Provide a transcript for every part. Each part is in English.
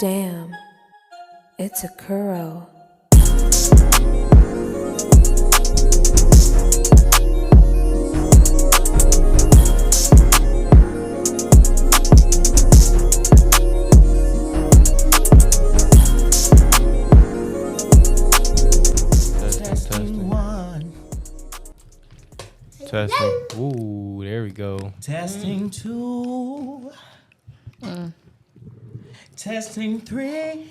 Damn, it's a Kuro. Testing. Ooh, there we go. Testing 2. Testing 3.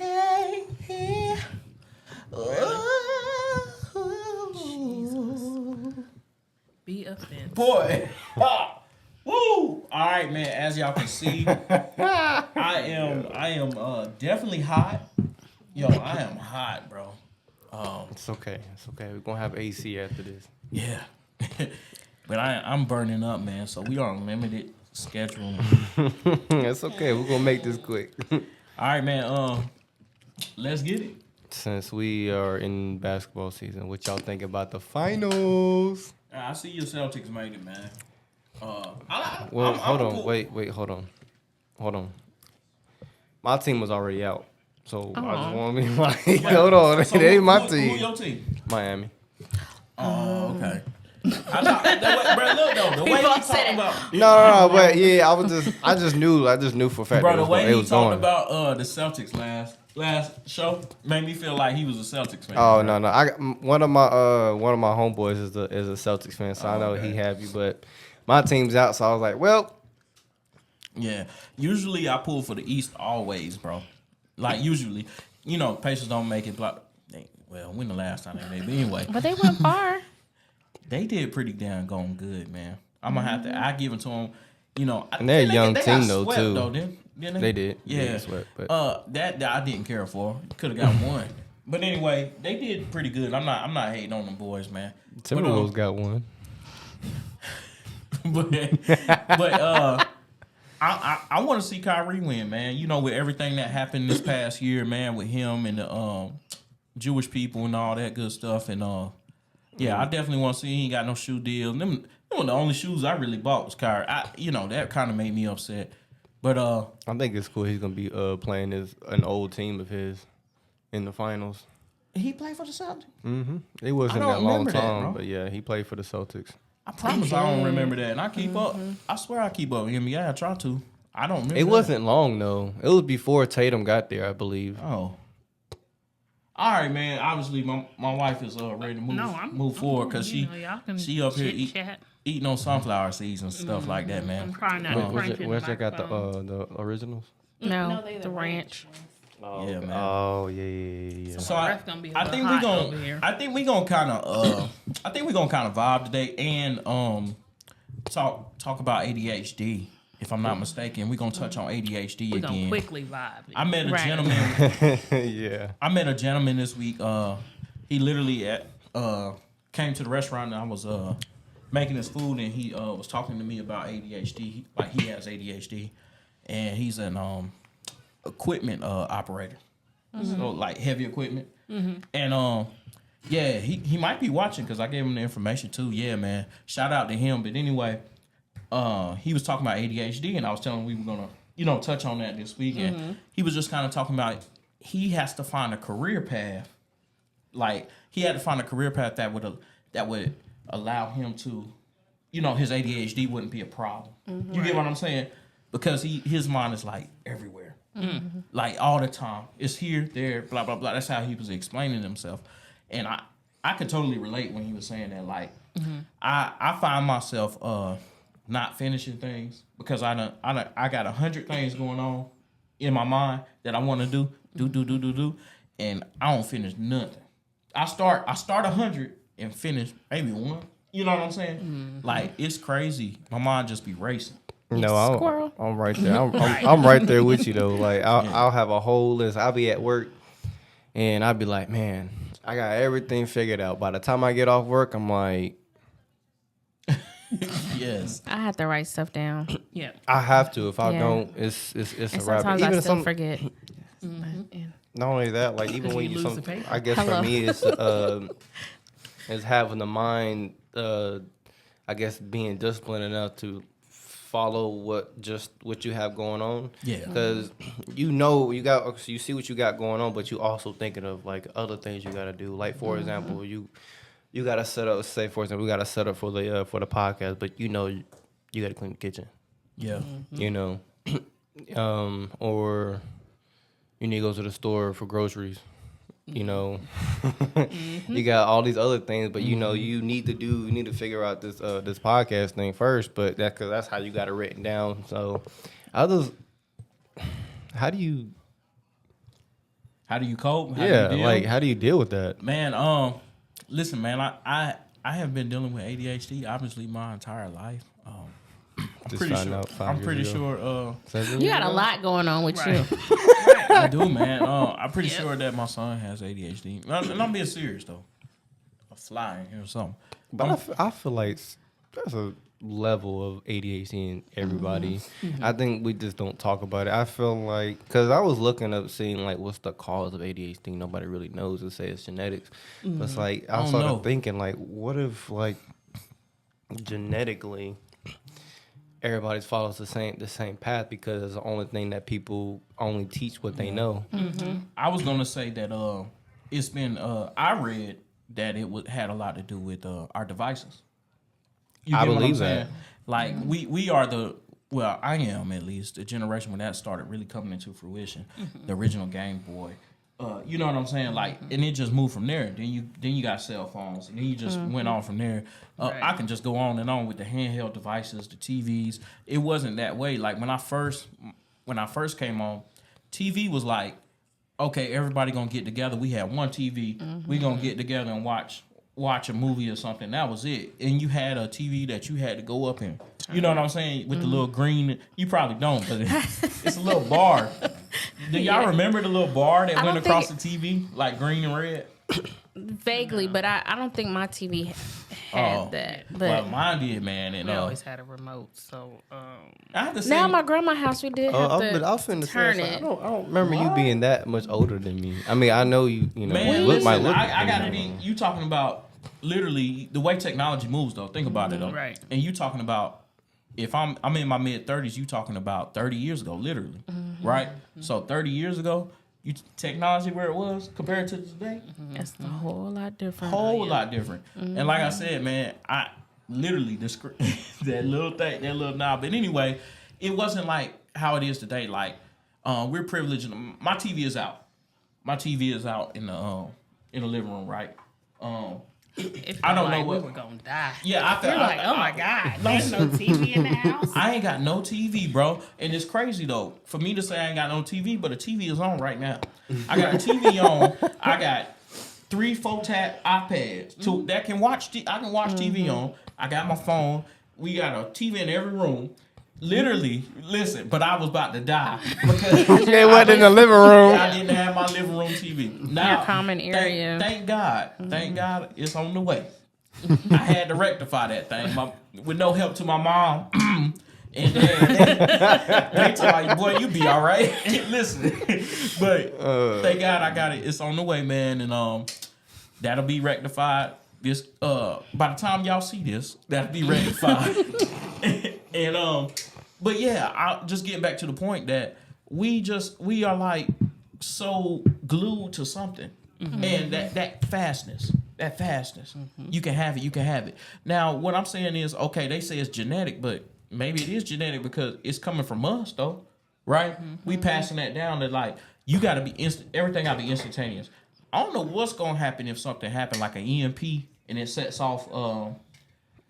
Be offensive. Boy. Woo! All right, man. As y'all can see, I am definitely hot. Yo, I am hot, bro. It's okay. It's okay. We're gonna have AC after this. Yeah. But I'm burning up, man. So we are on limited schedule. It's okay. We're gonna make this quick. All right, man. Let's get it. Since we are in basketball season, what y'all think about the finals? I see your Celtics made it, man. Hold on. Cool. Wait. Hold on. My team was already out, so I just want to be like, hold on. So it ain't my who team. your team? Miami. Oh, okay. I thought, bro, look though, the way he talking about. No, but yeah, I just knew for a fact. Bro, that the way it he was talked going. about the Celtics last show made me feel like he was a Celtics fan. Oh bro. no! One of my homeboys is a Celtics fan, so I know he happy. But my team's out, so I was like, well, Yeah. Usually I pull for the East always, bro. Like usually, Pacers don't make it. When the last time they made it? But anyway, But they went far. they did pretty damn going good, man. I'm gonna have to. I give it to them. And they're a young got team though swept, too. Though, didn't they? They did. Yeah. They got swept, but That I didn't care for. Could have got one. But anyway, they did pretty good. I'm not hating on them boys, man. Timberwolves got one. but I want to see Kyrie win, man. With everything that happened this past year, man, with him and the Jewish people and all that good stuff, and I definitely want to see. He ain't got no shoe deal. Them were the only shoes I really bought was Kyrie. That kind of made me upset. But I think it's cool. He's gonna be playing an old team of his in the finals. he played for the Celtics. Mm-hmm. It wasn't I that don't long remember that, time, bro. but yeah, he played for the Celtics. I promise I don't remember that, and I keep up. I swear I keep up with NBA. I try to. I don't remember. It wasn't long though. It was before Tatum got there, I believe. Oh. All right, man. Obviously, my wife is ready to move forward because she up here eating on sunflower seeds and stuff like that, man. I'm trying not to crunch in Where's the that got microphone. the originals? No, the ranch. Oh, Yeah, man. Oh yeah. So That's gonna be a I little think we hot over gonna here. I think we gonna kind of vibe today and talk about ADHD. If I'm not mistaken, we're gonna touch on ADHD We're gonna again. quickly vibe. I met a Right. gentleman. Yeah. I met a gentleman this week. He literally came to the restaurant and I was making his food and he was talking to me about ADHD. He has ADHD, and he's an equipment operator, so like heavy equipment. And he might be watching because I gave him the information too. Yeah, man. Shout out to him. But anyway, he was talking about ADHD, and I was telling him we were gonna touch on that this week. And he was just kind of talking about he has to find a career path. Like he had to find a career path that would allow him to, his ADHD wouldn't be a problem. You get what I'm saying? Because his mind is like everywhere, like all the time. It's here, there, blah blah blah. That's how he was explaining himself, and I could totally relate when he was saying that. Like I find myself not finishing things because I got 100 things going on in my mind that I want to do, and I don't finish nothing. I start 100 and finish maybe one. You know what I'm saying? Like it's crazy. My mind just be racing. No, Squirrel. I'm right there. I'm right there with you though. Like I'll have a whole list. I'll be at work and I'll be like, man, I got everything figured out. By the time I get off work, I'm like, Yes. I have to write stuff down. Yeah. I have to. If I Yeah. don't, it's And a wrap. sometimes I still forget. Not only that, like even when you you lose the paper. I guess Hello. for me it's having the mind. I guess being disciplined enough to follow what you have going on. Yeah. Because you see what you got going on, but you also thinking of like other things you got to do. Like for example, you got to set up. Say for example, we got to set up for the podcast, but you got to clean the kitchen. Yeah. Or you need to go to the store for groceries. You got all these other things, but you need to figure out this podcast thing first. But because that's how you got it written down. So, how do you cope? How do you deal with that, man? Listen, man, I have been dealing with ADHD obviously my entire life. I'm pretty sure. You got a lot going on with you. I do, man. I'm pretty sure that my son has ADHD. And I'm being serious, though. A fly in here or something. But I feel like there's a level of ADHD in everybody. I think we just don't talk about it. I feel like, because I was looking up, seeing like what's the cause of ADHD. Nobody really knows. They say it's genetics. But it's like, I started thinking, like, what if, like, genetically everybody follows the same path, because it's the only thing that people only teach what they know. I was gonna say that it's been I read that it had a lot to do with our devices. You I get what I'm believe saying? that. Like we are I am at least the generation when that started really coming into fruition. The original Game Boy. You know what I'm saying? Like, and it just moved from there. Then you got cell phones, and then you just went on from there. I can just go on and on with the handheld devices, the TVs. It wasn't that way. Like when I first came on, TV was like, okay, everybody gonna get together. We had one TV. We gonna get together and watch a movie or something. That was it. And you had a TV that you had to go up in. You know what I'm saying? With the little green. You probably don't, but it's a little bar. Do y'all remember the little bar that went across the TV, like green and red? Vaguely, but I don't think my TV had that. But well, mine did, man. And we always had a remote, so I have to say, now my grandma's house, we did have to turn it. I don't remember you being that much older than me. I mean, I know you know. Man, look listen, I gotta be. You talking about literally the way technology moves, though. Think about it, though. Right. And you talking about if I'm in my mid-30s, you talking about 30 years ago, literally, right? So 30 years ago, technology where it was compared to today, It's a whole lot different. lot different. And like I said, man, I literally that little knob. But anyway, it wasn't like how it is today. Like we're privileged. My TV is out. My TV is out in the living room, right? I don't know what we were gonna die. Yeah, You're like, oh my god, there's no TV in the house. I ain't got no TV, bro. And it's crazy, though, for me to say I ain't got no TV, but a TV is on right now. I got a TV on. I got 3 4-tap iPads that can watch. I can watch TV on. I got my phone. We got a TV in every room. Literally, listen, but I was about to die because it wasn't in the living room. I didn't have my living room TV. Now, your common area. Thank God. Thank God it's on the way. I had to rectify that thing with no help to my mom. And they tell you, boy, you be all right. Listen, but thank God I got it. It's on the way, man, and that'll be rectified. This by the time y'all see this, that'll be rectified. And but yeah, I just getting back to the point that we are like so glued to something, and that fastness. You can have it. Now, what I'm saying is, okay, they say it's genetic, but maybe it is genetic because it's coming from us, though, right? We passing that down to like you got to be instant. Everything got to be instantaneous. I don't know what's gonna happen if something happened like an EMP and it sets off.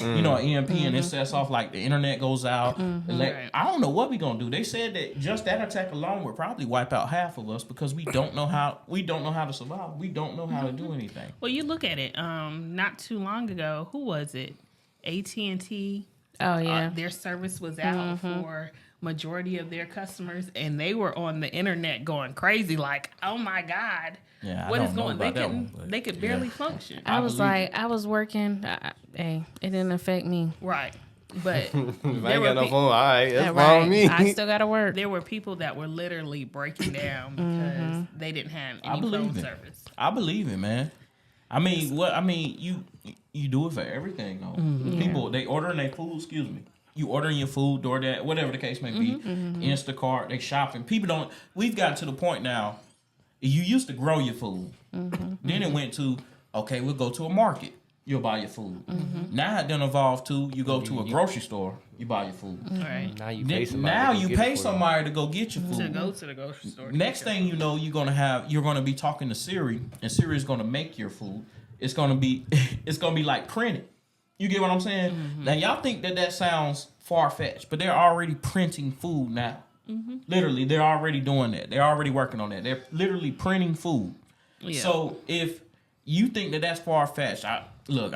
An EMP and it sets off like the internet goes out. I don't know what we gonna do. They said that just that attack alone would probably wipe out half of us because we don't know how to survive. We don't know how to do anything. Well, you look at it. Not too long ago, who was it? AT&T. Oh yeah, their service was out for majority of their customers, and they were on the internet going crazy, like, "Oh my God, yeah, what is going?" They could barely function. I was working. Hey, it didn't affect me. Right, but I ain't got no phone. All right, that's fine with me. I still gotta work. There were people that were literally breaking down because they didn't have any phone service. I believe it, man. I mean, you do it for everything, though. People, they ordering their food. Excuse me. you ordering your food, DoorDash, whatever the case may be, Instacart, they shopping. People don't. We've gotten to the point now. You used to grow your food. Then it went to, okay, we'll go to a market. You'll buy your food. Now it done evolved to you go to a grocery store, you buy your food. Right. Now you pay somebody. Now to you get pay it for somebody to go get your To food. go to the grocery store. to Next get thing you know, you're gonna be talking to Siri, and Siri is gonna make your food. It's gonna be like printed. You get what I'm saying? Now y'all think that sounds far fetched, but they're already printing food now. Literally, they're already doing that. They're already working on that. They're literally printing food. Yeah. So if you think that that's far fetched, you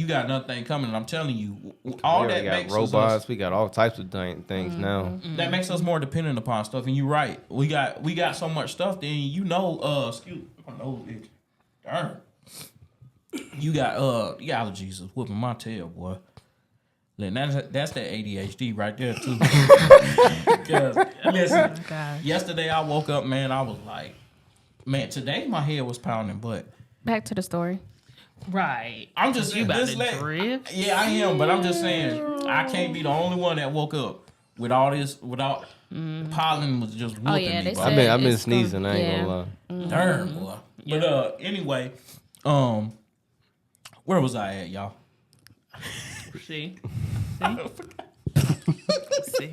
got another thing coming, and I'm telling you, all We that already makes got robots. us. We got all types of things now. That makes us more dependent upon stuff, and you're right. We got so much stuff. Then excuse my nose itch. Darn. You got allergies is whooping my tail, boy. That's that ADHD right there too. Because listen, yesterday I woke up, man. I was like, man, today my head was pounding, but Back to the story. Right. I'm just You about this to drift? Yeah, I am, but I'm just saying I can't be the only one that woke up with all this without pollen was just whooping yeah, me. they boy. said- I've been It's sneezing. gonna- I ain't yeah. gonna lie. Darn, boy. But anyway, where was I at, y'all? See? See?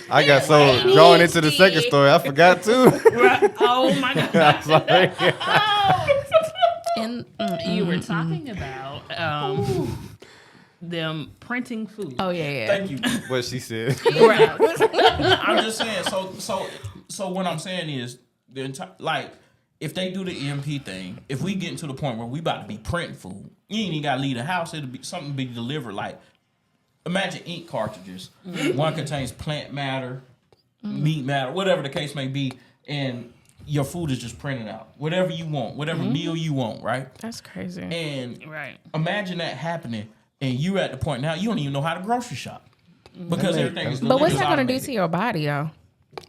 I got so drawn into the second story, I forgot too. Right. Oh my God. Sorry. And You were talking about them printing food. oh yeah. Thank you. What she said. Right. I'm just saying. So what I'm saying is the entire if they do the EMP thing, if we get to the point where we about to be printing food, you ain't even gotta leave the house. It'll be something be delivered. Like imagine ink cartridges. One contains plant matter, meat matter, whatever the case may be, and your food is just printed out. Whatever you want, whatever meal you want, right? That's crazy. And Right. imagine that happening, and you at the point now you don't even know how to grocery shop because everything is. But what's is that gonna do automated. to your body, though?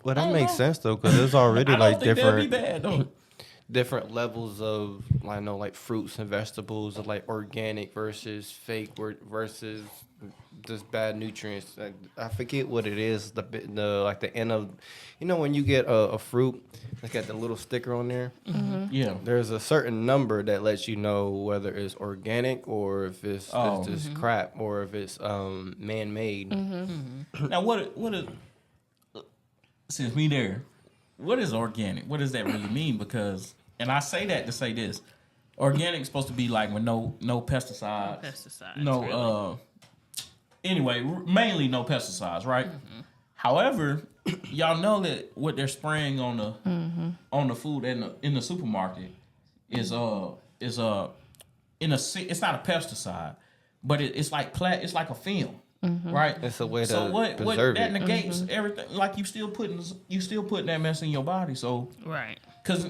Well, that makes sense though, because there's already I don't like think that'd be different bad though. different levels of like fruits and vegetables, of like organic versus fake versus just bad nutrients. I forget what it is. The end of, when you get a fruit, it's got the little sticker on there. Yeah. There's a certain number that lets you know whether it's organic or if it's just crap or if it's man-made. Now what is since we there? What is organic? What does that really mean? Because, and I say that to say this, organic is supposed to be like with no pesticides, Pesticides. Anyway, mainly no pesticides, right? However, y'all know that what they're spraying on the food in the supermarket is it's not a pesticide, but it's like a film. Right, It's a way to what preserve that it. negates everything. Like you still putting that mess in your body. So Right. because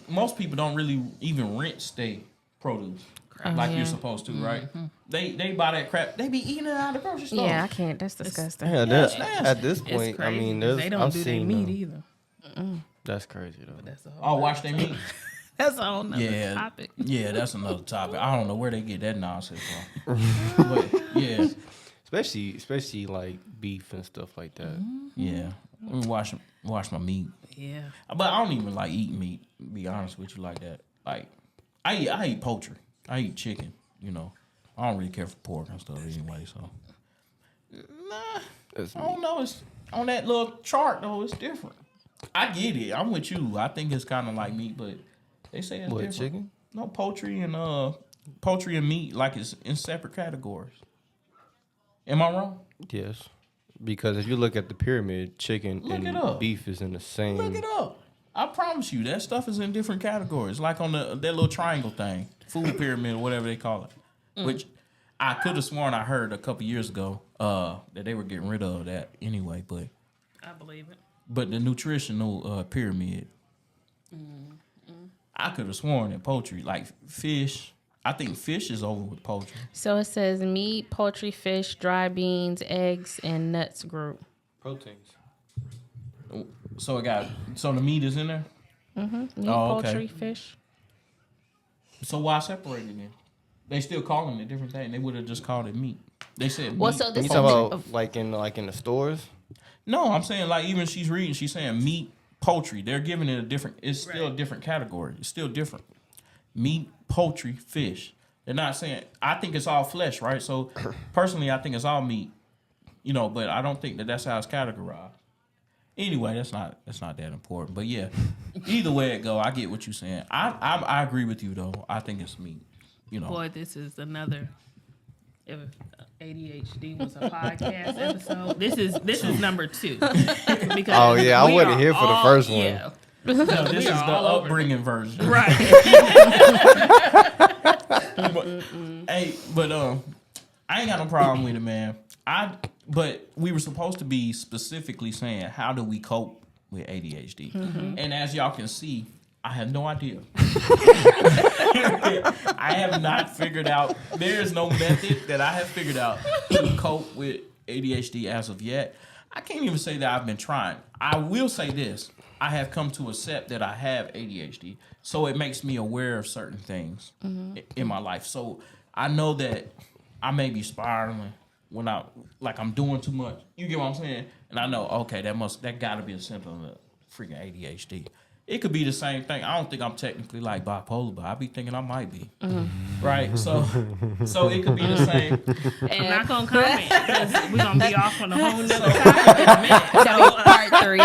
most people don't really even rinse their produce like you're supposed to, right? They buy that crap. They be eating it out of the grocery store. Yeah, I can't. That's disgusting. Yeah, it's nasty. at this It's point, crazy. I mean, they don't I've do their seen meat either. That's crazy though. That's a whole. Oh, wash their meat. That's a whole nother Yeah, topic. yeah, that's another topic. I don't know where they get that nonsense from. But yeah, Especially like beef and stuff like that. yeah. Let me wash my meat. Yeah. But I don't even like eating meat. To be honest with you, like that. Like I eat poultry. I eat chicken. I don't really care for pork and stuff anyway. So That's I don't know. It's on that little chart though. It's different. I get it. I'm with you. I think it's kind of like meat, but they say it's What, different. chicken? No, poultry and meat like it's in separate categories. Am I wrong? Yes, because if you look at the pyramid, chicken Look it and up. beef is in the same. Look it up. I promise you, that stuff is in different categories. Like on that little triangle thing, food pyramid or whatever they call it. Which I could have sworn I heard a couple years ago that they were getting rid of that anyway. I believe it. But the nutritional pyramid, I could have sworn that poultry, like fish. I think fish is over with poultry. So it says meat, poultry, fish, dry beans, eggs, and nuts group. Proteins. So the meat is in there. Meat, Oh, okay. poultry, fish. So why separate it then? They still calling it a different thing. They would have just called it meat. They said Well, meat. so this You is talk about like in the stores? No, I'm saying like even she's reading, she's saying meat, poultry. They're giving it a different. It's still a different category. It's still different. Meat, poultry, fish. They're not saying. I think it's all flesh, right? So personally, I think it's all meat. You know, but I don't think that's how it's categorized. Anyway, that's not that important. But yeah, either way it go, I get what you're saying. I agree with you though. I think it's meat. You know, Boy, this is another. If ADHD was a podcast episode, this is number 2. Because Oh yeah, I we wasn't are here for the all- first one. Yeah. no, this We is the are all over upbringing version. Right. But I ain't got no problem with it, man. But we were supposed to be specifically saying how do we cope with ADHD, and as y'all can see, I have no idea. I have not figured out. There is no method that I have figured out to cope with ADHD as of yet. I can't even say that I've been trying. I will say this. I have come to accept that I have ADHD, so it makes me aware of certain things in my life. So I know that I may be spiraling when I'm doing too much. You get what I'm saying? And I know, okay, that gotta be a symptom of freaking ADHD. It could be the same thing. I don't think I'm technically like bipolar, but I be thinking I might be. Right? So it could be the same. I'm not gonna comment because we're gonna be off on a whole nother topic in a minute. So, part 3.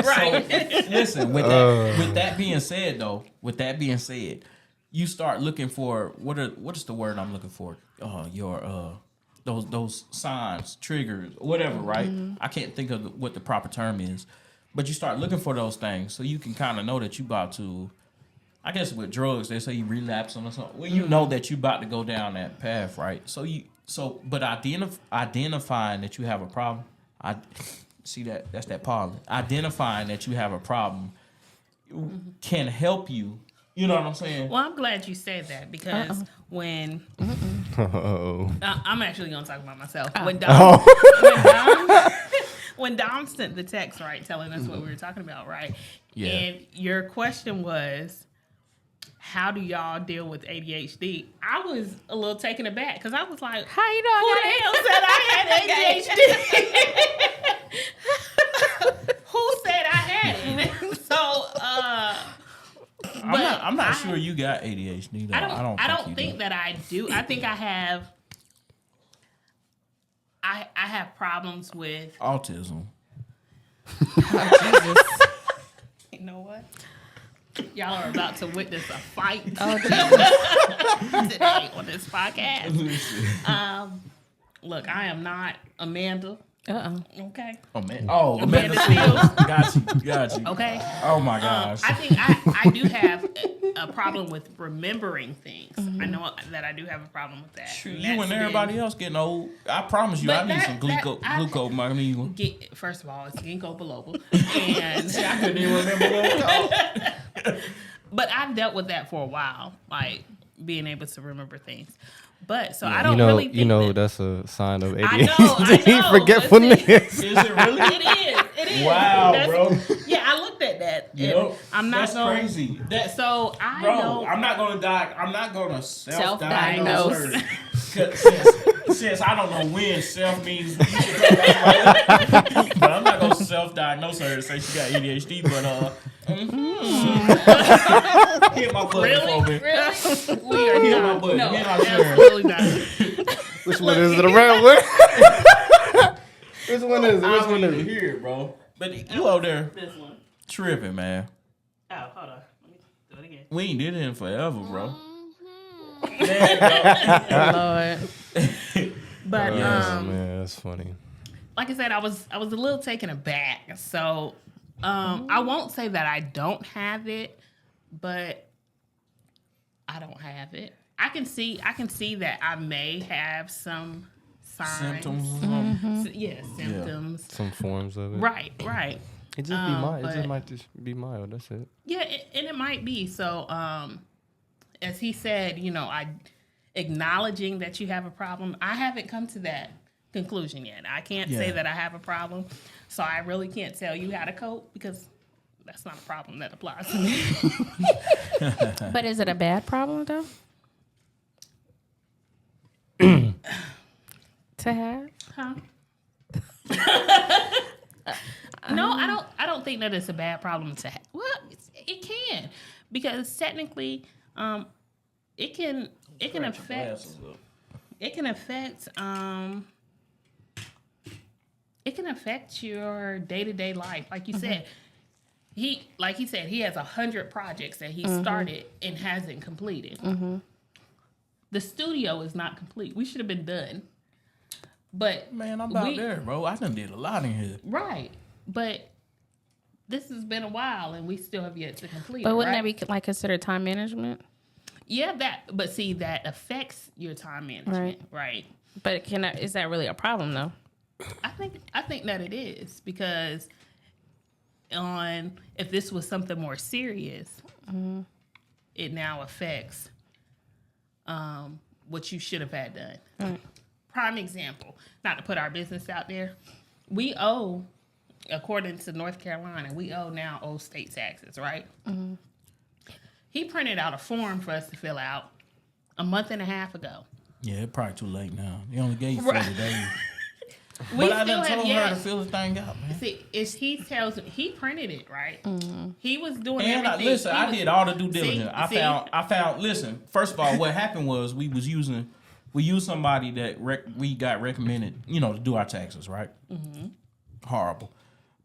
right. So, listen, with that being said, you start looking for what is the word I'm looking for? Those signs, triggers, whatever, right? I can't think of what the proper term is. But you start looking for those things so you can kind of know that you about to, I guess with drugs, they say you relapse on or something. Well, you know that you about to go down that path, right? But identifying that you have a problem, that's that pollen. Identifying that you have a problem can help you. You know what I'm saying? Well, I'm glad you said that because when I'm actually gonna talk about myself. When Dom sent the text, right, telling us what we were talking about, right? Yeah. And your question was, how do y'all deal with ADHD? I was a little taken aback because I was like, How you know who I the hell said I had ADHD? Who said I had it? So, I'm not sure you got ADHD though. I don't think that I do. I think I have. I have problems with autism. Jesus. You know what? Y'all are about to witness a fight today on this podcast. Look, I am not Amanda. Okay. Oh man. Oh, Amanda Seals. Seals. Got you. Okay. Oh my gosh. I think I do have a problem with remembering things. I know that I do have a problem with that. Shoot, you and everybody else getting old. I promise you, I need some glucose. First of all, it's ginkgo biloba, and I couldn't even remember what it was called. But I've dealt with that for a while, like being able to remember things. But so I don't really think that's a sign of I know, ADHD. Forgetfulness. Is it really? It is. It is. Wow, bro. Yeah, I looked at that. Yep. I'm not That's crazy. So I Bro, know. I'm not gonna die. I'm not gonna Self-diagnose. self-diagnose. Since I don't know when self means, but I'm not gonna self-diagnose her and say she got ADHD. But hit my butt, Really? Really? We are Hit not. my butt. No, We're not sharing. absolutely not. Which one is it? The red one? Which one is it? I Which don't one even is it? hear it, bro. But you out there This one. tripping, man. Oh, hold on. Let me do it again. We ain't did it in forever, bro. Lord. But Oh man, that's funny. like I said, I was a little taken aback. So I won't say that I don't have it, but I don't have it. I can see that I may have some signs. Symptoms. Symptoms. Some forms of it. Right. It just be mild. It but- just might just be mild. That's it. Yeah, and it might be. So, as he said, acknowledging that you have a problem, I haven't come to that conclusion yet. I can't say that I have a problem, so I really can't tell you how to cope because that's not a problem that applies to me. But is it a bad problem though? To have? Huh? No, I don't think that it's a bad problem to have. Well, it can, because technically, it can affect your day-to-day life. Like you said, he has 100 projects that he started and hasn't completed. The studio is not complete. We should have been done. But Man, I'm about there, bro. I done did a lot in here. right. But this has been a while and we still have yet to complete But it, wouldn't right? that be like considered time management? Yeah, but see, that affects your time management, right? But is that really a problem though? I think that it is, because if this was something more serious, it now affects what you should have had done. Right. Prime example, not to put our business out there, we owe, according to North Carolina, we owe state taxes, right? He printed out a form for us to fill out a month and a half ago. Yeah, it's probably too late now. They only gave you 40 days. We But I still done have told her yet. to fill the thing out, man. See, he printed it, right? He was doing And everything. I did all the due diligence. See? I found. Listen, first of all, what happened was we used somebody that we got recommended, to do our taxes, right? Horrible.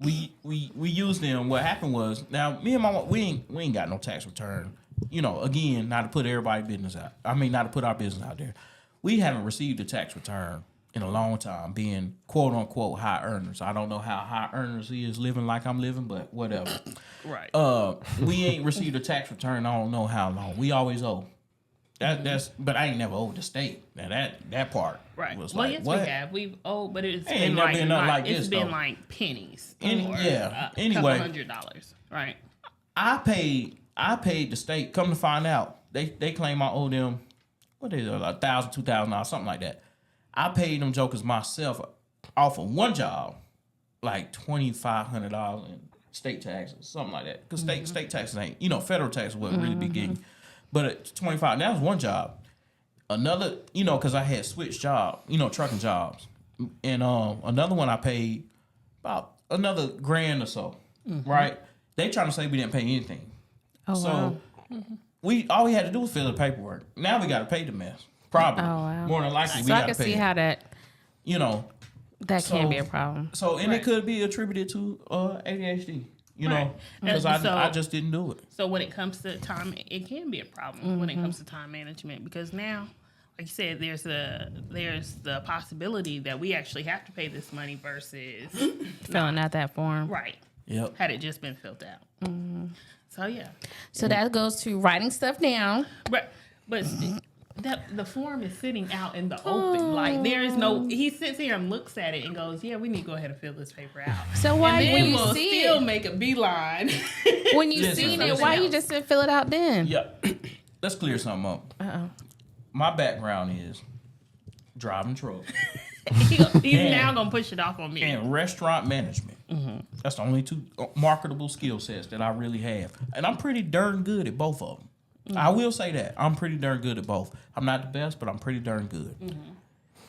We used them. What happened was, now me and my mom, we ain't got no tax return. Again, not to put everybody's business out. I mean, not to put our business out there. We haven't received a tax return in a long time, being quote unquote high earners. I don't know how high earners is living like I'm living, but whatever. Right. We ain't received a tax return. I don't know how long. We always owe. But I ain't never owed the state. Now that part Right. was Well, like, yes, what? we have. We've but it's Ain't been never like been nothing like it's this, been though. like pennies. Anyway. $200, right? I paid the state. Come to find out, they claim I owe them, what is it, $1,000, $2,000, something like that. I paid them jokers myself off of one job, like $2,500 in state taxes, something like that. Because state taxes ain't, federal taxes wasn't really big getting. But at 25, that was one job. Another, because I had switched jobs, trucking jobs. And another one I paid about another $1,000 or so, right? They trying to say we didn't pay anything. Oh, So wow. all we had to do was fill the paperwork. Now we got to pay the mess. Probably. Oh, wow. More than likely, we So I got to can pay see it. how that So- can be a problem. So, and Right. it could be attributed to ADHD, Right. because And so- I just didn't do it. So when it comes to time, it can be a problem when it comes to time management, because now, like you said, there's the possibility that we actually have to pay this money versus Filling out that form. right Yep. had it just been filled out. So yeah, So that goes to writing stuff down. but the form is sitting out in the open. Like there is no. He sits here and looks at it and goes, "Yeah, we need to go ahead and fill this paper out." So why, And then when you we'll see still it, make a beeline. when you Listen, seen it, listen. why you just didn't fill it out then? Yeah. Let's clear something up. Uh-oh. My background is driving trucks He's now gonna push it off on me. and restaurant management. That's the only two marketable skill sets that I really have. And I'm pretty darn good at both of them. I will say that. I'm pretty darn good at both. I'm not the best, but I'm pretty darn good.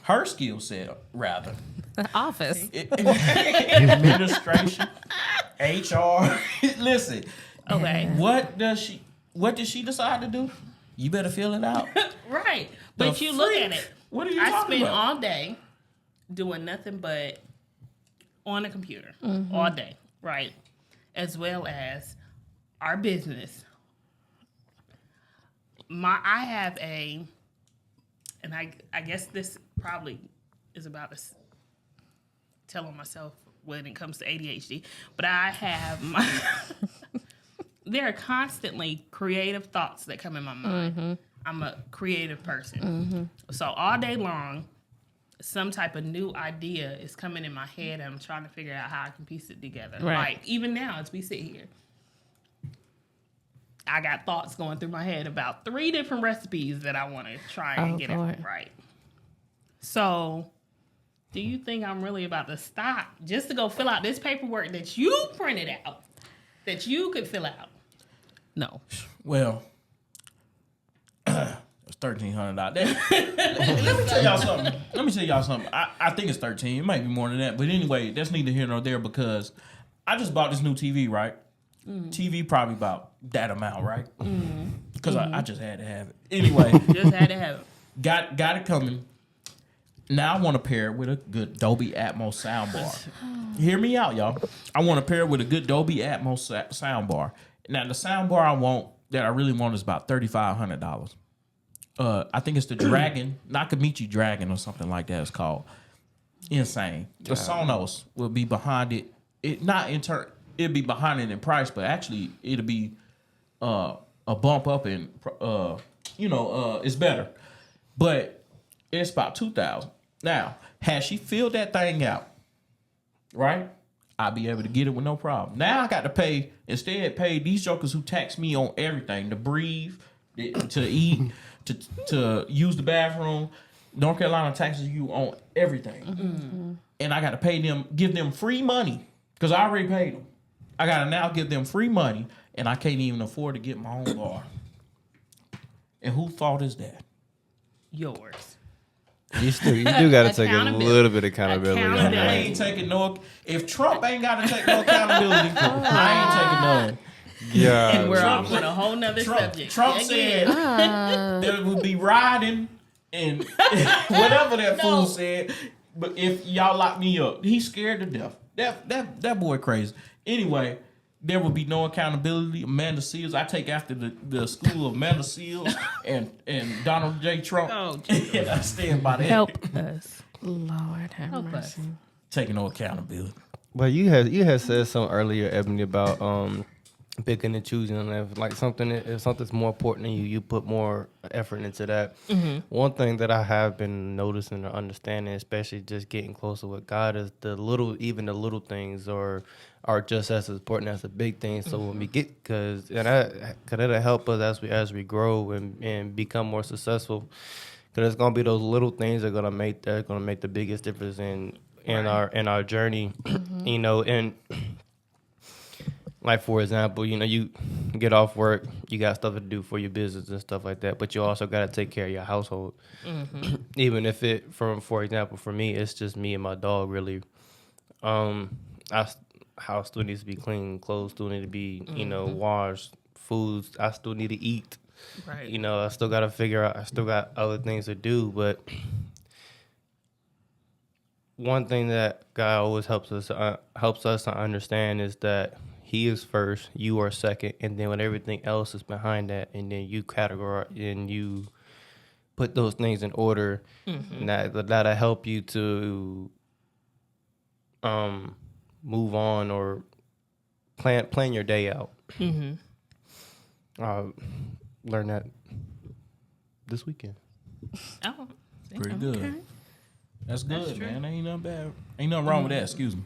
Her skill set, rather, The office. administration, HR. Listen, Okay. what did she decide to do? You better fill it out. Right. But The you look freak? at it. What are you I talking spend about? all day doing nothing but on a computer all day, right? As well as our business. I have and I guess this probably is about telling myself when it comes to ADHD, but I have my there are constantly creative thoughts that come in my mind. I'm a creative person. So all day long, some type of new idea is coming in my head and I'm trying to figure out how I can piece it together. Right. Like even now as we sit here, I got thoughts going through my head about 3 different recipes that I want to try and get Lord. it right. So do you think I'm really about to stop just to go fill out this paperwork that you printed out, that you could fill out? No. Well, a It's $1,300. Let me tell y'all something. I think it's 13. It might be more than that. But anyway, that's neither here nor there because I just bought this new TV, right? TV probably about that amount, right? Because I just had to have it. Anyway. Just had to have it. Got it coming. Now I want to pair it with a good Dolby Atmos soundbar. Hear me out, y'all. I want to pair it with a good Dolby Atmos soundbar. Now the soundbar I really want is about $3,500. I think it's the Dragon, Nakamichi Dragon or something like that. It's called. Insane. The Sonos will be behind it. It'll be behind it in price, but actually it'll be a bump up in it's better. But it's about $2,000. Now, had she filled that thing out, right? I'll be able to get it with no problem. Now I got to pay these jokers who tax me on everything, to breathe, to eat, to use the bathroom. North Carolina taxes you on everything. Mm-hmm. And I got to give them free money because I already paid them. I got to now give them free money and I can't even afford to get my own bar. And whose fault is that? Yours. You do got to take a little bit of accountability. I ain't taking no. If Trump ain't got to take no accountability, I ain't taking none. Yeah, and we're off on a whole nother subject. Trump said there would be rioting and whatever that fool said. But if y'all lock me up, he's scared to death. That boy crazy. Anyway, there will be no accountability. Amanda Seals, I take after the school of Amanda Seals and Donald J. Trump. Oh, and I stand by that. Help us, Lord have mercy. Taking no accountability. Well, you had said something earlier, Ebony, about picking and choosing. And if something's more important than you put more effort into that. Mm-hmm. One thing that I have been noticing or understanding, especially just getting closer with God, is even the little things are just as important as the big things. So when we get, cause it'll help us as we grow and become more successful. Cause it's gonna be those little things that are gonna make the biggest difference in our journey. Mm-hmm. And like, for example, you get off work, you got stuff to do for your business and stuff like that, but you also got to take care of your household. Mm-hmm. Even if for example, for me, it's just me and my dog, really. House still needs to be clean, clothes still need to be, washed, foods, I still need to eat. Right. I still got to figure out, I still got other things to do, but one thing that God always helps us to understand is that He is first, you are second, and then when everything else is behind that, and then you categorize and you put those things in order, mm-hmm. that'll help you to move on or plan your day out. Mm-hmm. Learn that this weekend. Oh, pretty good. Okay. That's good, man. Ain't nothing bad. Ain't nothing wrong with that. Excuse me.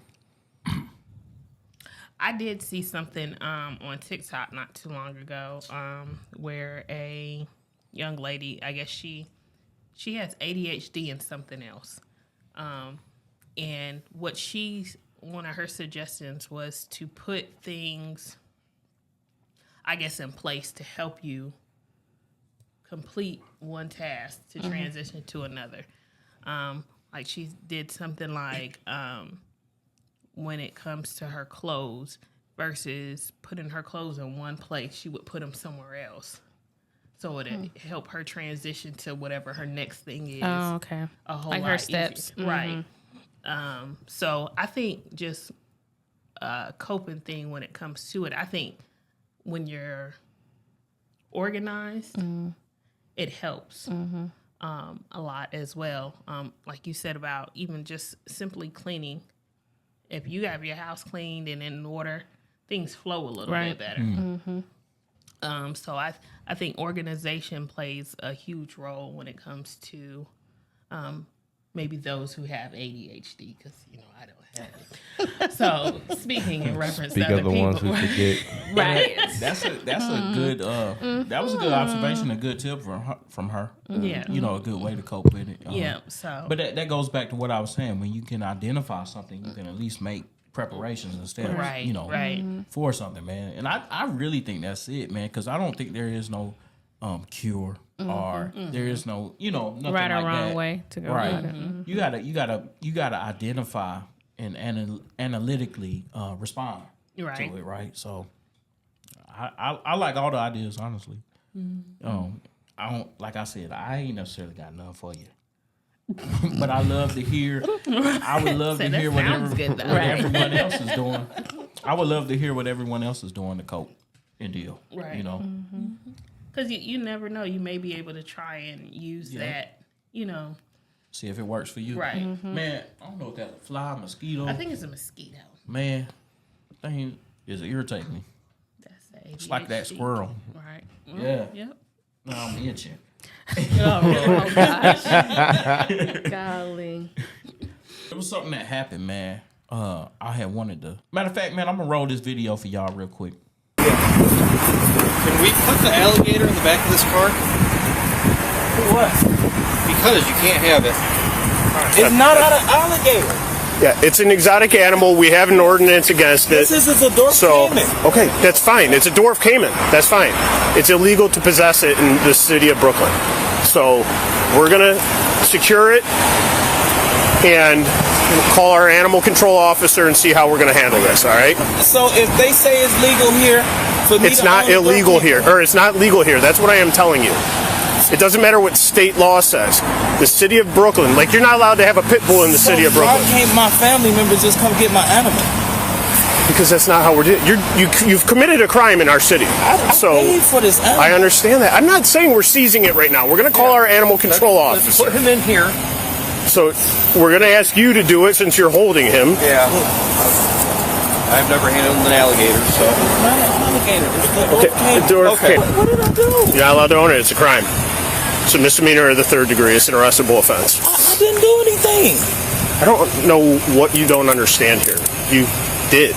I did see something on TikTok not too long ago where a young lady, I guess she has ADHD and something else. And one of her suggestions was to put things, I guess, in place to help you complete one task to transition to another. Like she did something like when it comes to her clothes, versus putting her clothes in one place, she would put them somewhere else. So it would help her transition to whatever her next thing is. Oh, okay. A whole like lot her steps. Easier. Right. So I think just a coping thing when it comes to it, I think when you're organized, it helps a lot as well. Like you said about even just simply cleaning. If you have your house cleaned and in order, things flow a little bit better. Mm-hmm. So I think organization plays a huge role when it comes to maybe those who have ADHD, because I don't have it. So speaking in reference to other people, ones who forget. Right? That's a good. That was a good observation, a good tip from her. Yeah, a good way to cope with it. Yeah. So, but that goes back to what I was saying. When you can identify something, you can at least make preparations and steps. Right. For something, man. And I really think that's it, man. Because I don't think there is no cure or there is no, nothing Right or like wrong that. way to go Right. about it. You gotta identify and analytically respond Right. to it, right? So I like all the ideas, honestly. I don't, like I said, I ain't necessarily got nothing for you. But I love to hear. I would love to that hear sounds good, though. what everyone else is doing. I would love to hear what everyone else is doing to cope and deal. Right. You know. Because you never know. You may be able to try and use that, See if it works for you. Right. Man, I don't know if that's a fly, mosquito. I think it's a mosquito. Man, thing is irritating me. That's the ADHD. It's like that squirrel. Right. Yeah. Yep. No, I'm itching. Oh gosh. Golly. It was something that happened, man. I had wanted to. Matter of fact, man, I'm gonna roll this video for y'all real quick. Can we put the alligator in the back of this car? For what? Because you can't have it. It's not an alligator. Yeah, it's an exotic animal. We have an ordinance against it. This is a dwarf caiman. Okay, that's fine. It's a dwarf caiman. That's fine. It's illegal to possess it in the city of Brooklyn. So we're going to secure it and call our animal control officer and see how we're going to handle this, all right? So if they say it's legal here, for me It's to not own a dwarf illegal caiman- here, or it's not legal here. That's what I am telling you. It doesn't matter what state law says. The city of Brooklyn, like you're not allowed to have a pit bull in the city of Brooklyn. Why can't my family members just come get my animal? Because that's not how we're doing. You've committed a crime in our city. I So paid for this animal. I understand that. I'm not saying we're seizing it right now. We're going to call our animal control Let's officer. put him in here. So we're going to ask you to do it since you're holding him. Yeah. I've never handled an alligator, so. It's not an alligator. It's the dwarf Okay, caiman. dwarf Okay. caiman. What did I do? You're not allowed to own it. It's a crime. It's a misdemeanor of the 3rd degree. It's an arrestable offense. I didn't do anything. I don't know what you don't understand here. You did.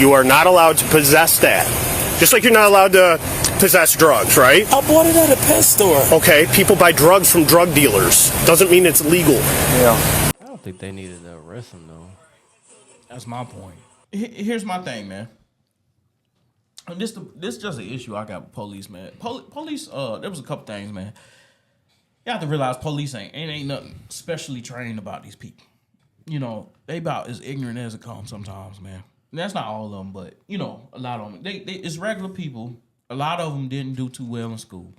You are not allowed to possess that. Just like you're not allowed to possess drugs, right? I bought it at a pet store. Okay, people buy drugs from drug dealers. Doesn't mean it's legal. I don't think they needed to arrest him, though. That's my point. Here's my thing, man. And this is just an issue I got with police, man. Police, there was a couple things, man. You have to realize police ain't nothing specially trained about these people. They about as ignorant as it comes sometimes, man. And that's not all of them, but a lot of them. They it's regular people. A lot of them didn't do too well in school.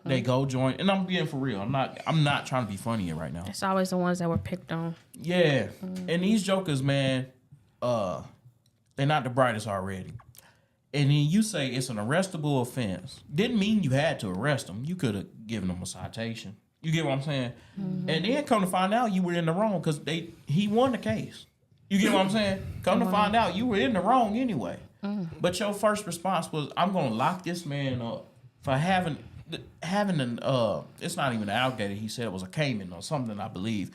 They go join, and I'm being for real. I'm not trying to be funny here right now. It's always the ones that were picked on. Yeah, and these jokers, man, they're not the brightest already. And then you say it's an arrestable offense. Didn't mean you had to arrest them. You could have given them a citation. You get what I'm saying? And then come to find out you were in the wrong because he won the case. You get what I'm saying? Come to find out you were in the wrong anyway. But your first response was, I'm gonna lock this man up for having an it's not even an alligator. He said it was a caiman or something, I believe.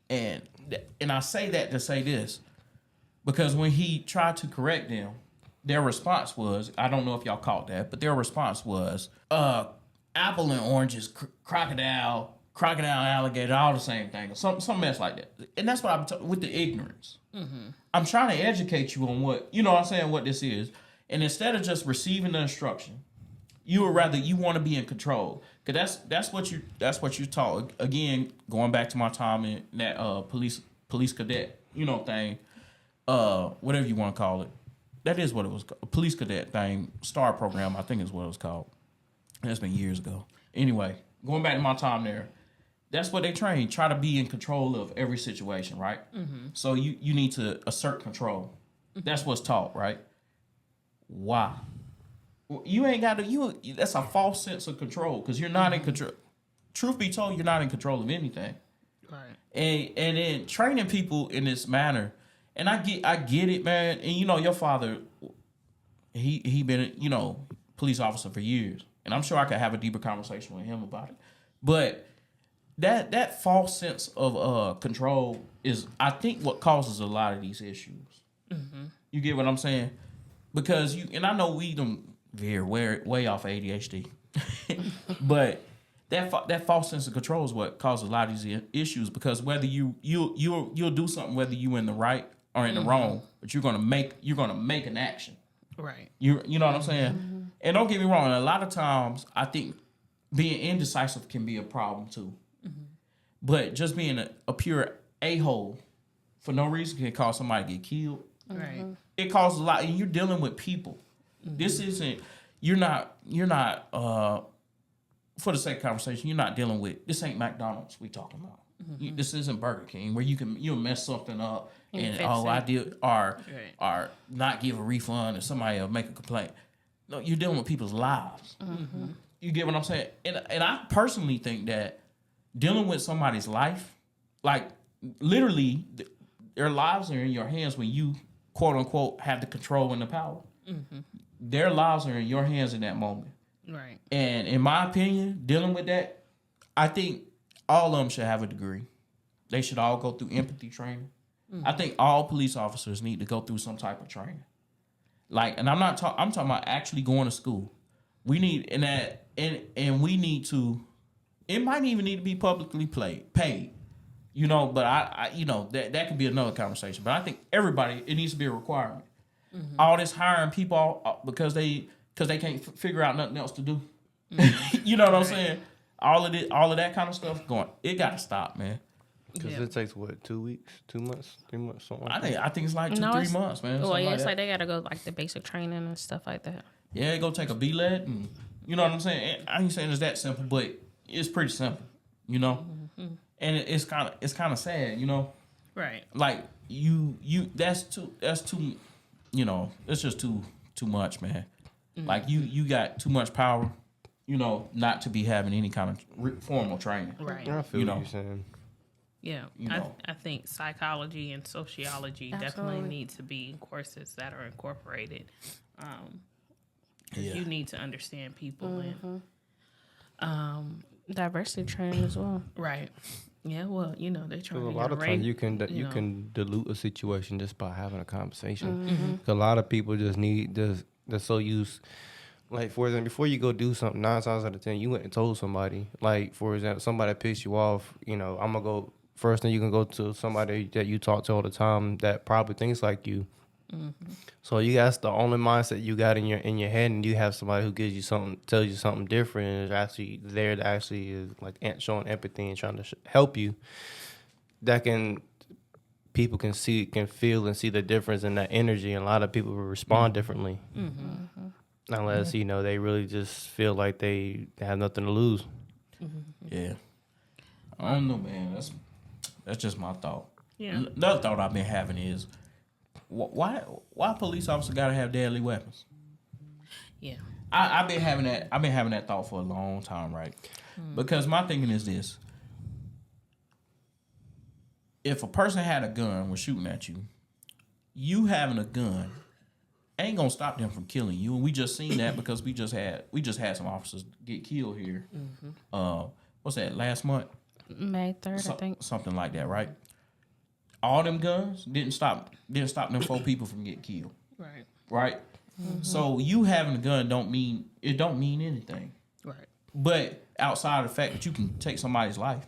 And I say that to say this because when he tried to correct them, their response was, I don't know if y'all caught that, but their response was, apple and oranges, crocodile, alligator, all the same thing, or some mess like that. And that's what I'm with the ignorance. I'm trying to educate you on what, what this is. And instead of just receiving the instruction, you want to be in control. Cause that's what you taught. Again, going back to my time in that police cadet, thing, whatever you want to call it. That is what it was called. A police cadet thing, STAR program, I think is what it was called. That's been years ago. Anyway, going back to my time there, that's what they train. Try to be in control of every situation, right? So you need to assert control. That's what's taught, right? Why? You ain't got to. That's a false sense of control because you're not in control. Truth be told, you're not in control of anything. Right. And then training people in this manner. And I get it, man. And your father, he been police officer for years, and I'm sure I could have a deeper conversation with him about it. But that false sense of control is, I think, what causes a lot of these issues. You get what I'm saying? Because and I know we don't veer way off ADHD, but that false sense of control is what causes a lot of these issues. Because whether you'll do something, whether you in the right or in the wrong, but you're gonna make an action. Right. You know what I'm saying? And don't get me wrong, a lot of times I think being indecisive can be a problem too. But just being a pure a-hole for no reason can cause somebody to get killed. Right. It causes a lot, and you're dealing with people. This isn't. You're not. For the sake of conversation, you're not dealing with. This ain't McDonald's we talking about. This isn't Burger King where you'll mess something up and I did or not give a refund and somebody will make a complaint. No, you're dealing with people's lives. You get what I'm saying? And I personally think that dealing with somebody's life, like literally, their lives are in your hands when you quote unquote have the control and the power. Their lives are in your hands in that moment. Right. And in my opinion, dealing with that, I think all of them should have a degree. They should all go through empathy training. I think all police officers need to go through some type of training. Like, and I'm talking about actually going to school. We need and we need to. It might even need to be publicly paid. You know, but I that could be another conversation. But I think everybody, it needs to be a requirement. All this hiring people because they can't figure out nothing else to do. You know what I'm saying? All of that kind of stuff it got to stop, man. Because it takes what, 2 weeks, 2 months, 3 months, something. I think it's like 2-3 months, man. Well, yeah, like it's that. like they gotta go like the basic training and stuff like that. Yeah, go take a BLED, and you know what I'm saying. I ain't saying it's that simple, but it's pretty simple, you know. And it's kind of sad, you know. Right. Like you that's too you know, it's just too much, man. Like you got too much power, you know, not to be having any kind of formal training. Right. I feel You what know. you're saying. Yeah, You know. I think psychology and sociology definitely need to be courses that are incorporated. 'Cause you need to understand people and Diversity training as well. right. Yeah, well, you know they're trying to A get lot of a times rate, you can dilute a situation just by having a conversation. Mm-hmm. 'Cause a lot of people just they're so used. Like, for example, before you go do something, 9 times out of 10, you went and told somebody. Like, for example, somebody pissed you off. You know, I'm gonna go first thing you can go to somebody that you talk to all the time that probably thinks like you. So that's the only mindset you got in your head, and you have somebody who gives you something, tells you something different, and is actually there to actually is like showing empathy and trying to help you. People can feel and see the difference in that energy, and a lot of people will respond differently. Unless they really just feel like they have nothing to lose. Yeah. I don't know, man. That's just my thought. Yeah. Another thought I've been having is why police officers gotta have deadly weapons? Yeah. I've been having that thought for a long time, right? Because my thinking is this: if a person had a gun, was shooting at you, you having a gun ain't gonna stop them from killing you. And we just seen that because we just had some officers get killed here. What's that? Last month, May 3rd, I think. something like that, right? All them guns didn't stop them 4 people from getting killed. Right. Right? So you having a gun don't mean anything. Right. But outside of the fact that you can take somebody's life.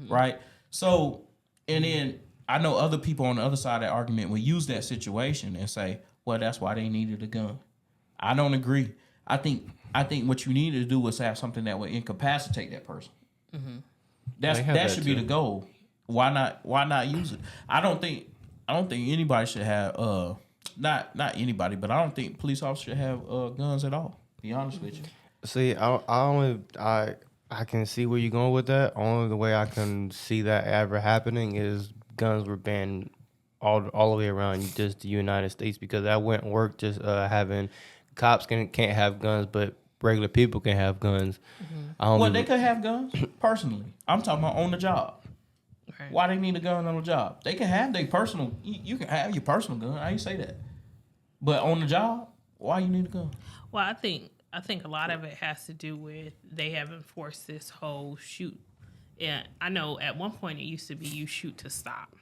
Right? So, and then I know other people on the other side of that argument will use that situation and say, well, that's why they needed a gun. I don't agree. I think what you need to do is have something that would incapacitate that person. That should be the goal. Why not use it? I don't think anybody should have not anybody, but I don't think police officers should have guns at all. To be honest with you. See, I can see where you're going with that. Only the way I can see that ever happening is guns were banned all the way around just the United States, because that wouldn't work. Just having cops can't have guns, but regular people can have guns. They could have guns personally. I'm talking about on the job. Right. Why they need a gun on the job? They can have their personal. You can have your personal gun. I ain't say that. But on the job, why you need a gun? Well, I think a lot of it has to do with they have enforced this whole shoot. And I know at one point it used to be you shoot to stop.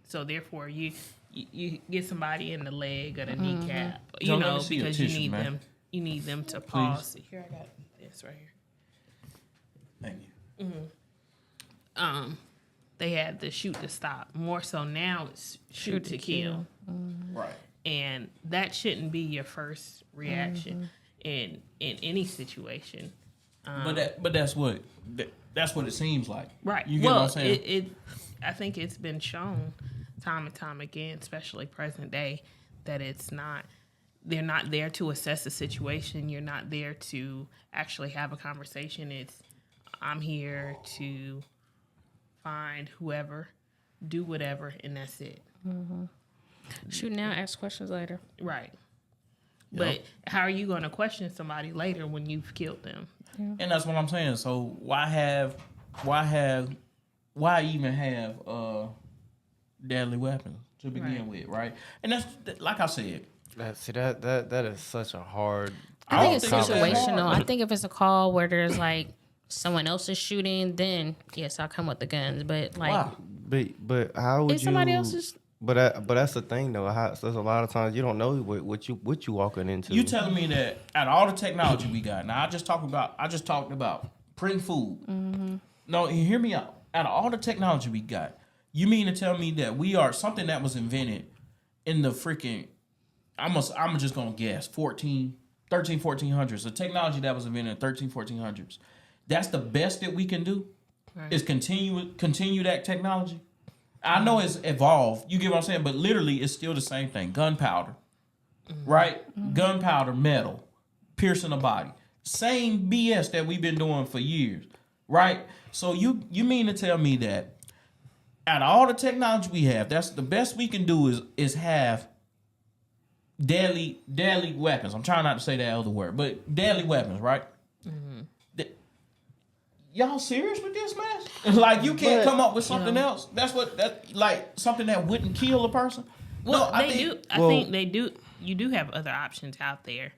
So therefore you get somebody in the leg or the kneecap, Joe, let me see your because tissue, man. you need them to pause. Here, I got this right here. Thank you. They had the shoot to stop. More so now it's shoot to kill. Right. and that shouldn't be your first reaction in any situation. But that's what it seems like. Right. You get what I'm saying? I think it's been shown time and time again, especially present day, that they're not there to assess the situation. You're not there to actually have a conversation. It's, I'm here to find whoever, do whatever, and that's it. Shoot now, ask questions later. Right. But how are you going to question somebody later when you've killed them? And that's what I'm saying. So why even have deadly weapons to begin with, right? And that's like I said. That is such a hard. I think it's conversation. situational. I think if it's a call where there's like someone else is shooting, then yes, I'll come with the guns. But like, Wow. But how would if you? somebody else is, But that's the thing though. There's a lot of times you don't know what you walking into. You telling me that out of all the technology we got, now I just talked about printing food. No, hear me out. Out of all the technology we got, you mean to tell me that we are something that was invented in the freaking, I'm just gonna guess 1400s, the technology that was invented in 1400s. That's the best that we can do, is continue that technology. I know it's evolved, you get what I'm saying, but literally it's still the same thing. Gunpowder, right? Gunpowder, metal, piercing the body. Same BS that we've been doing for years, right? So you mean to tell me that out of all the technology we have, that's the best we can do is have deadly weapons. I'm trying not to say that other word, but deadly weapons, right? Y'all serious with this mess? Like you can't come up with something else? That's like something that wouldn't kill a person? Well, No, I think they do. You do have other options out there.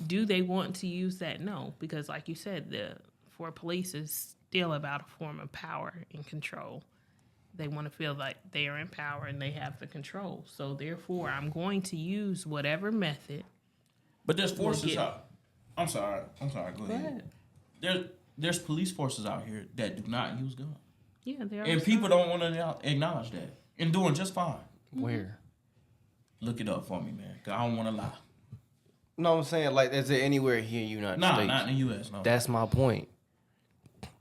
Do they want to use that? No, because like you said, for police is still about a form of power and control. They want to feel like they are in power and they have the control. So therefore, I'm going to use whatever method. But there's forces out. I'm sorry. Go ahead. There's police forces out here that do not use guns. Yeah, there are. And people don't want to acknowledge that. And doing just fine. Where? Look it up for me, man. 'Cause I don't want to lie. No, I'm saying like, is it anywhere here in the United States? Not in the U.S. No. That's my point.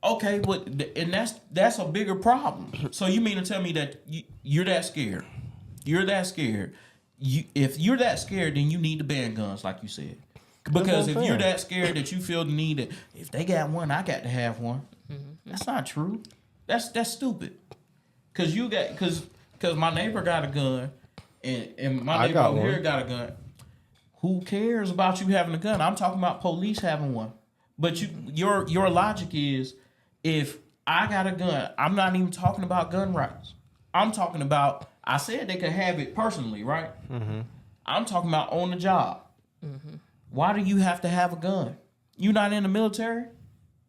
Okay, but and that's a bigger problem. So you mean to tell me that you're that scared? You're that scared. If you're that scared, then you need to ban guns, like you said. Because if you're that scared that you feel the need that if they got one, I got to have one. That's not true. That's stupid. Cause my neighbor got a gun, and my neighbor over here got a gun. Who cares about you having a gun? I'm talking about police having one. But your logic is, if I got a gun, I'm not even talking about gun rights. I'm talking about, I said they could have it personally, right? I'm talking about on the job. Why do you have to have a gun? You not in the military?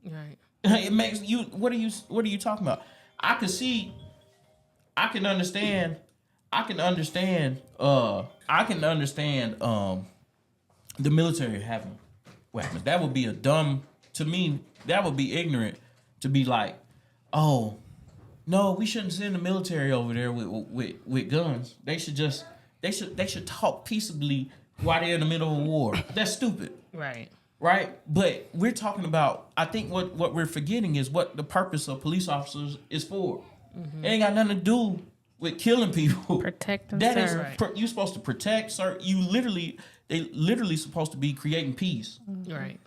Right. It makes you. What are you talking about? I can understand. The military having weapons. That would be to me, that would be ignorant to be like, oh, no, we shouldn't send the military over there with guns. They should talk peaceably while they're in the middle of a war. That's stupid. Right. Right? But we're talking about, I think what we're forgetting is what the purpose of police officers is for. It ain't got nothing to do with killing people. Protect and that serve. Is, you're supposed to protect, sir. They literally supposed to be creating peace. Right.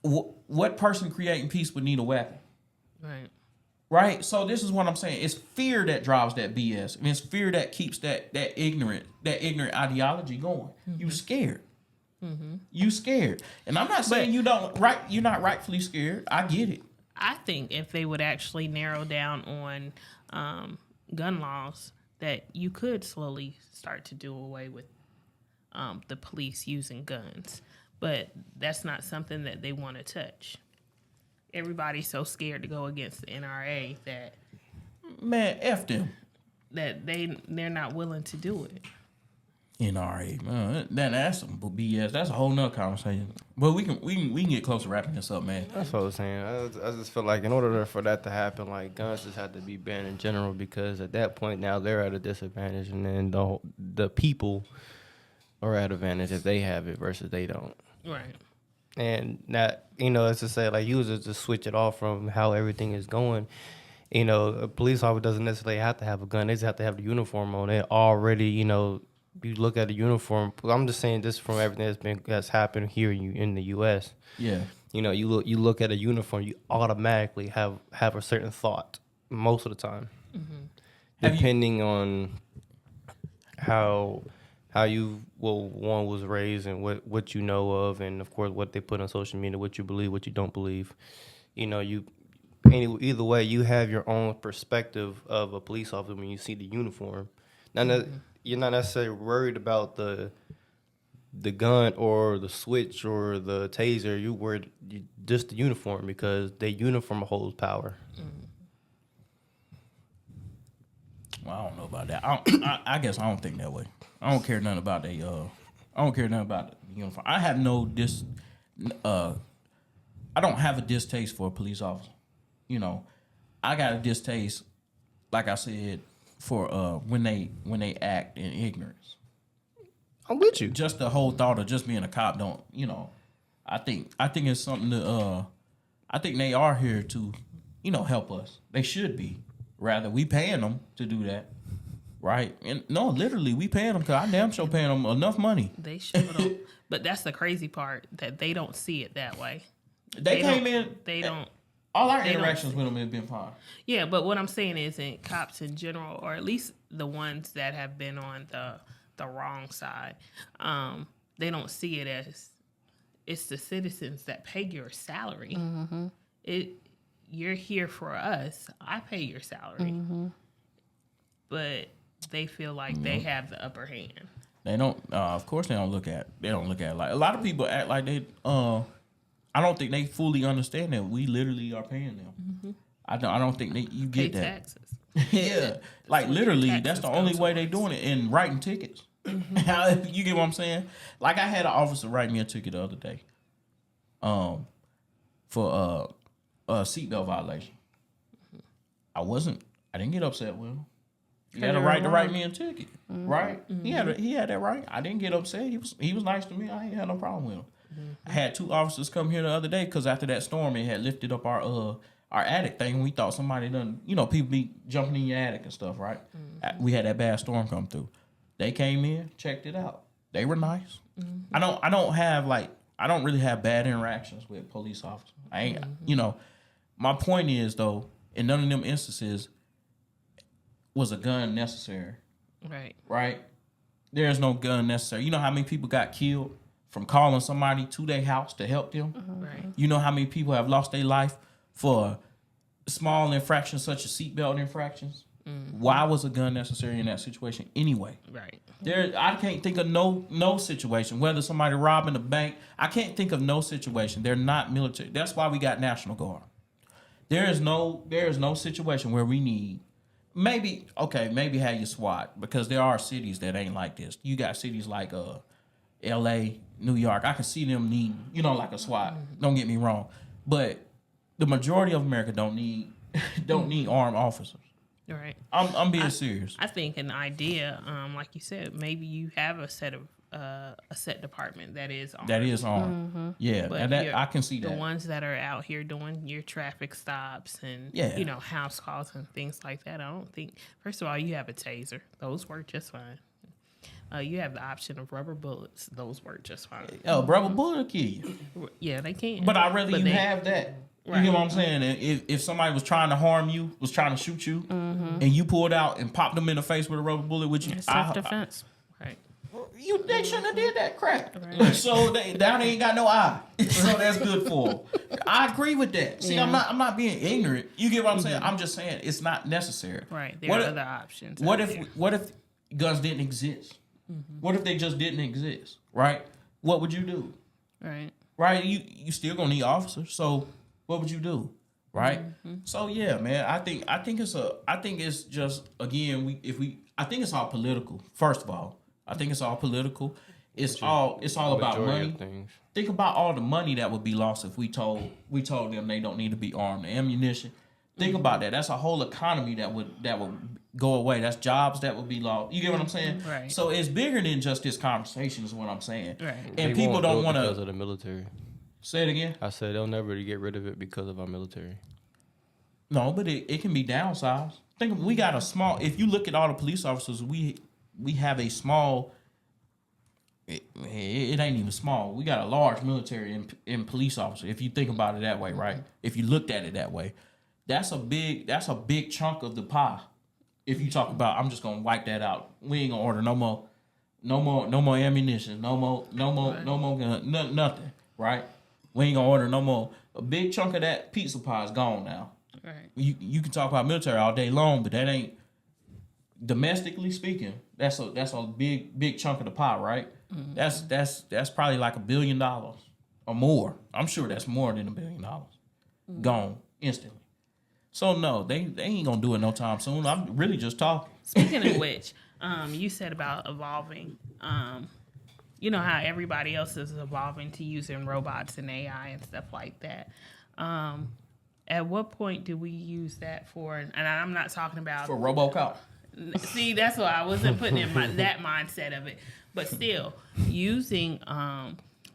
What person creating peace would need a weapon? Right. Right? So this is what I'm saying. It's fear that drives that BS. And it's fear that keeps that ignorant ideology going. You scared. You scared. And I'm not saying you're not rightfully scared. I get it. I think if they would actually narrow down on gun laws, that you could slowly start to do away with the police using guns. But that's not something that they want to touch. Everybody's so scared to go against the NRA that, man, F them. That they're not willing to do it. NRA, man, that's some BS. That's a whole nother conversation. But we can get close to wrapping this up, man. That's what I was saying. I just feel like in order for that to happen, like guns just have to be banned in general, because at that point now they're at a disadvantage, and then the people or at advantage if they have it versus they don't. Right. And that, it's to say, like, users to switch it off from how everything is going. A police officer doesn't necessarily have to have a gun. They just have to have the uniform on. It already, you look at the uniform. I'm just saying this from everything that's happened here in the U.S. Yeah. You look at a uniform, you automatically have a certain thought most of the time, depending on how one was raised and what you know of, and of course what they put on social media, what you believe, what you don't believe. Either way, you have your own perspective of a police officer when you see the uniform. Now, you're not necessarily worried about the gun or the switch or the taser. You worried just the uniform because the uniform holds power. Well, I don't know about that. I guess I don't think that way. I don't care nothing about I don't care nothing about the uniform. I have I don't have a distaste for a police officer. I got a distaste, like I said, for when they act in ignorance. I'm with you. Just the whole thought of just being a cop don't. I think it's something to. I think they are here to, help us. They should be. Rather, we paying them to do that, right? And no, literally, we paying them because I damn sure paying them enough money. They should. But that's the crazy part, that they don't see it that way. They came in. They don't. All our interactions with them have been fine. Yeah, but what I'm saying is, in cops in general, or at least the ones that have been on the wrong side, they don't see it as it's the citizens that pay your salary. You're here for us. I pay your salary, but they feel like they have the upper hand. They don't. Of course, they don't look at. They don't look at it like a lot of people act like they. I don't think they fully understand that we literally are paying them. I don't think you Pay get that. taxes. Yeah, like literally, that's the only way they doing it, and writing tickets. You get what I'm saying? Like I had an officer write me a ticket the other day, for a seatbelt violation. I didn't get upset with him. He had a right to write me a ticket, right? He had that right. I didn't get upset. He was nice to me. I ain't had no problem with him. I had 2 officers come here the other day because after that storm, it had lifted up our attic thing. We thought somebody done, people be jumping in your attic and stuff, right? We had that bad storm come through. They came in, checked it out. They were nice. I don't really have bad interactions with police officers. I ain't, my point is though, in none of them instances was a gun necessary. Right. Right? There is no gun necessary. You know how many people got killed from calling somebody to their house to help them? Right. You know how many people have lost their life for small infractions such as seatbelt infractions? Why was a gun necessary in that situation anyway? Right. I can't think of no situation, whether somebody robbing a bank. I can't think of no situation. They're not military. That's why we got National Guard. There is no situation where we need maybe have your SWAT, because there are cities that ain't like this. You got cities like L.A., New York. I can see them need, like a SWAT. Don't get me wrong, but the majority of America don't need armed officers. Right. I'm being serious. I think an idea, like you said, maybe you have a set department that is armed. That is armed. Yeah, But and I can see that. The ones that are out here doing your traffic stops and house calls and things like that. I don't think. First of all, you have a taser; those work just fine. You have the option of rubber bullets; those work just fine. Rubber bullet will kill you. Yeah, they can. But I'd rather have that. Right. You get what I'm saying? If somebody was trying to harm you, was trying to shoot you, and you pulled out and popped them in the face with a rubber bullet, which you self-defense, right? They shouldn't have did that crap. Right. So down ain't got no eye, so that's good for them. I agree with that. See, I'm not being ignorant. You get what I'm saying? I'm just saying it's not necessary. Right. There are other options. What if guns didn't exist? What if they just didn't exist? Right? What would you do? Right. Right? You still gonna need officers. So what would you do? Right? So yeah, man. I think it's just, again, I think it's all political. First of all, I think it's all political. It's all about money. Think about all the money that would be lost if we told them they don't need to be armed. The ammunition, Think about that. That's a whole economy that would go away. That's jobs that would be lost. You get what I'm saying? Right. So it's bigger than just this conversation is what I'm saying. Right. They And people won't do don't it want because to of the military. say it again. I said they'll never get rid of it because of our military. No, but it can be downsized. We got a small. If you look at all the police officers, we have a small. It ain't even small. We got a large military in police officer. If you think about it that way, right? If you looked at it that way, that's a big chunk of the pie. If you talk about, I'm just gonna wipe that out. We ain't gonna order no more ammunition, no more gun, nothing, right? We ain't gonna order no more. A big chunk of that pizza pie is gone now. Right. You can talk about military all day long, but that ain't domestically speaking. That's a big chunk of the pie, right? Mm-hmm. That's probably like $1 billion or more. I'm sure that's more than $1 billion gone instantly. So no, they ain't gonna do it no time soon. I'm really just talking. Speaking of which, you said about evolving. You know how everybody else is evolving to using robots and AI and stuff like that. At what point do we use that for? And I'm not talking about For RoboCop. See, that's why I wasn't putting in that mindset of it. But still, using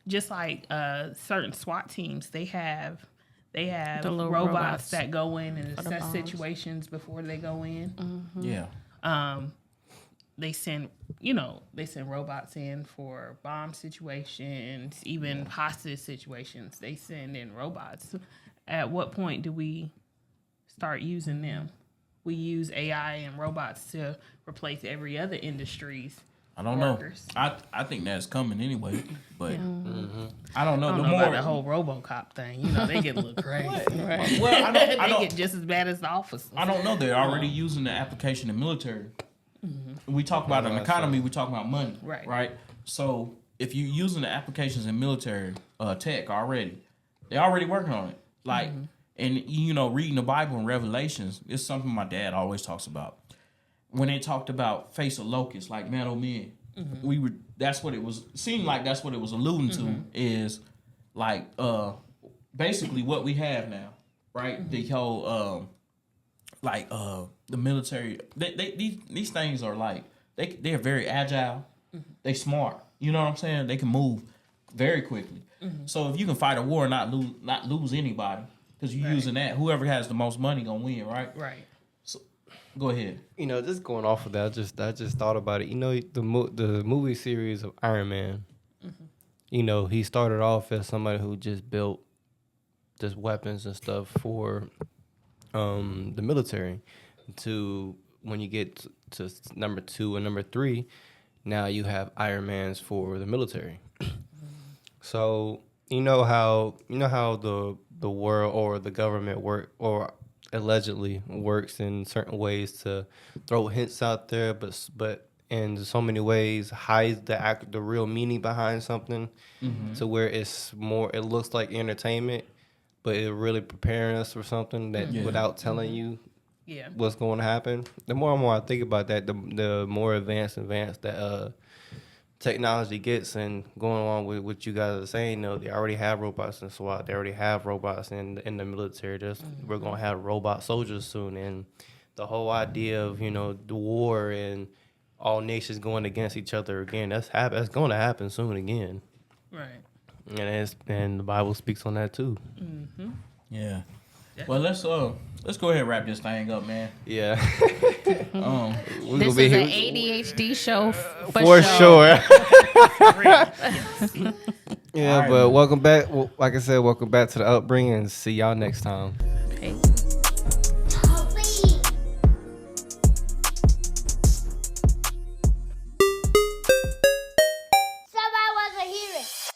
just like certain SWAT teams, they have The little robots that go in and for the assess bombs. situations before they go in. Yeah. They send robots in for bomb situations, even hostage situations. They send in robots. At what point do we start using them? We use AI and robots to replace every other industry's I don't workers. know. I think that's coming anyway, but I don't know. I don't the know more about the whole RoboCop thing. You know, they get a little crazy. Right? well, I They don't get just as bad as the officers. I don't know. They're already using the application in military. We talk about an economy. We talk about money. Right. Right. So if you're using the applications in military tech already, they're already working on it. Like, and reading the Bible and Revelations is something my dad always talks about. When they talked about face of locusts, like man, oh man, that's what it was. Seemed like that's what it was alluding to is like basically what we have now, right? The whole the military. These things are like they're very agile. They smart. You know what I'm saying? They can move very quickly. So if you can fight a war and not lose anybody, because you're using that, whoever has the most money gonna win, right? Right. So go ahead. Just going off of that, I just thought about it. The movie series of Iron Man. He started off as somebody who just built just weapons and stuff for the military. To when you get to number 2 and number 3, now you have Iron Mans for the military. So how the world or the government work or allegedly works in certain ways to throw hints out there, but in so many ways hides the real meaning behind something, to where it's more. It looks like entertainment, but it really preparing us for something that without telling you what's going to happen. The more and more I think about that, the more advanced that technology gets. And going along with what you guys are saying, they already have robots in SWAT. They already have robots in the military. We're going to have robot soldiers soon. And the whole idea of, the war and all nations going against each other again, that's going to happen soon again. Right. And the Bible speaks on that too. Yeah. Well, let's go ahead and wrap this thing up, man. Yeah. This is an ADHD show for sure. Yeah, right, but welcome back. Like I said, welcome back to the Upbringing, and see y'all next time. Okay.